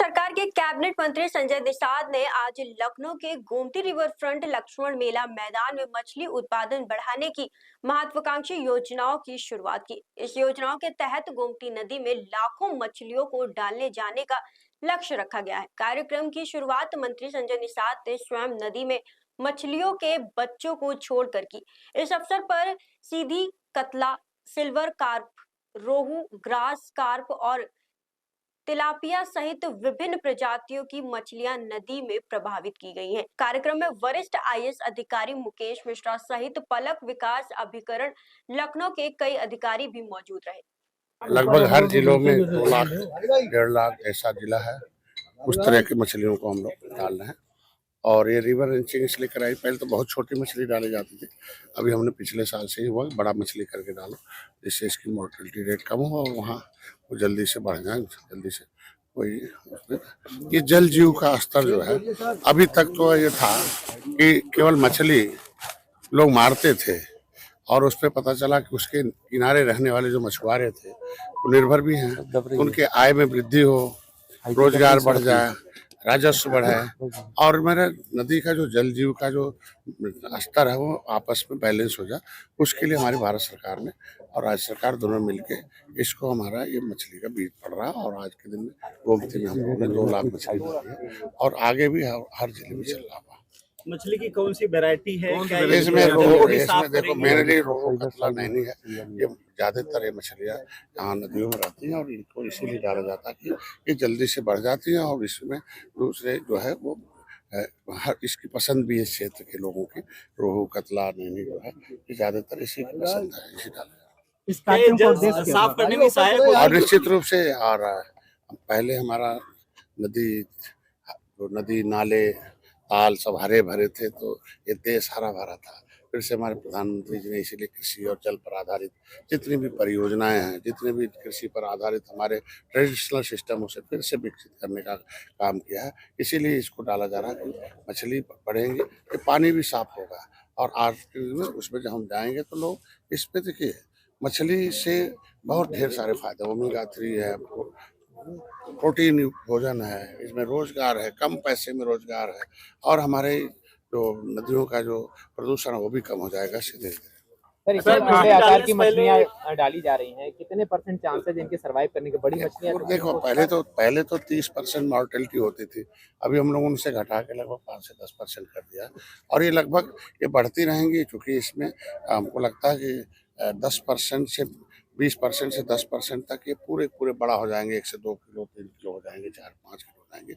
सरकार के कैबिनेट मंत्री संजय निषाद ने आज लखनऊ के गोमती रिवर फ्रंट लक्ष्मण मेला मैदान में मछली उत्पादन बढ़ाने की महत्वाकांक्षी योजनाओं की शुरुआत की। इस योजनाओं के तहत गोमती नदी में लाखों मछलियों को डालने जाने का लक्ष्य रखा गया है। कार्यक्रम की शुरुआत मंत्री संजय निषाद ने स्वयं नदी में मछलियों के बच्चों को छोड़कर की। इस अवसर पर सीधी, कतला, सिल्वर कार्प, रोहू, ग्रास कार्प और तिलापिया सहित विभिन्न प्रजातियों की मछलियां नदी में प्रभावित की गई हैं। कार्यक्रम में वरिष्ठ आईएएस अधिकारी मुकेश मिश्रा सहित पलक विकास अभिकरण लखनऊ के कई अधिकारी भी मौजूद रहे। लगभग हर जिलों में 2 लाख 1.5 लाख ऐसा जिला है, उस तरह की मछलियों को हम लोग डाल रहे हैं। और ये रिवर रेंचिंग इसलिए कराई, पहले तो बहुत छोटी मछली डाली जाती थी, अभी हमने पिछले साल से ही हुआ बड़ा मछली करके डालो, जिससे इसकी मोर्टेलिटी रेट कम हो और वहाँ वो जल्दी से बढ़ जाए, जल्दी से कोई ये जल जीव का स्तर जो है, अभी तक तो ये था कि केवल मछली लोग मारते थे और उस पर पता चला कि उसके किनारे रहने वाले जो मछुआरे थे वो निर्भर भी हैं, उनके आय में वृद्धि हो, रोजगार बढ़ जाए, राजस्व बढ़े और मेरे नदी का जो जल जीव का जो स्तर है वो आपस में बैलेंस हो जाए, उसके लिए हमारी भारत सरकार ने और राज्य सरकार दोनों मिलके इसको हमारा ये मछली का बीज पड़ रहा है। और आज के दिन में गोमती में हम लोगों ने 2 लाख मछली मारी है और आगे भी हर जिले में चल रहा है। मछली की कौन सी वैरायटी है? इसमें देखो मेरे लिए रोहू, कतला, नैनी है, ये ज्यादातर ये मछलियाँ यहाँ नदियों में रहती हैं और इनको इसीलिए डाला जाता है कि ये जल्दी से बढ़ जाती हैं और इसमें दूसरे जो है वो हर इसकी पसंद भी है क्षेत्र के लोगों की। रोहू, कतला, नैनी जो है ये ज्यादातर इसी की पसंद है, इसी डाला साफ करने में सहायक और निश्चित रूप से। और पहले हमारा नदी नाले ताल सब हरे भरे थे, तो ये देश हरा भरा था। फिर से हमारे प्रधानमंत्री जी ने इसीलिए कृषि और जल पर आधारित जितनी भी परियोजनाएं हैं, जितने भी कृषि पर आधारित हमारे ट्रेडिशनल सिस्टम उसे फिर से विकसित करने का काम किया है। इसीलिए इसको डाला जा रहा है कि मछली बढ़ेंगे, कि पानी भी साफ होगा। और आज के दिन में उसमें जब हम जाएंगे तो लोग इस पे देखिए मछली से बहुत ढेर सारे फायदे, ओमेगा 3 है, प्रोटीन युक्त भोजन है, इसमें रोजगार है, कम पैसे में रोजगार है और हमारे जो नदियों का जो प्रदूषण है वो भी कम हो जाएगा सीधे सीधे। सर, छोटे आकार की मछलियां डाली जा रही हैं, कितने % चांसेस इनके सर्वाइव करने के? बड़ी मछलियां देखो पहले तो 30% मॉर्टेलिटी होती थी, अभी हम लोगों उनसे घटा के लगभग 5 से 10% कर दिया और ये लगभग ये बढ़ती रहेंगी, क्योंकि इसमें हमको लगता है कि 10% से 20% से 10% तक ये पूरे बड़ा हो जाएंगे, 1 से 2 किलो 3 किलो हो जाएंगे, 4-5 किलो हो जाएंगे।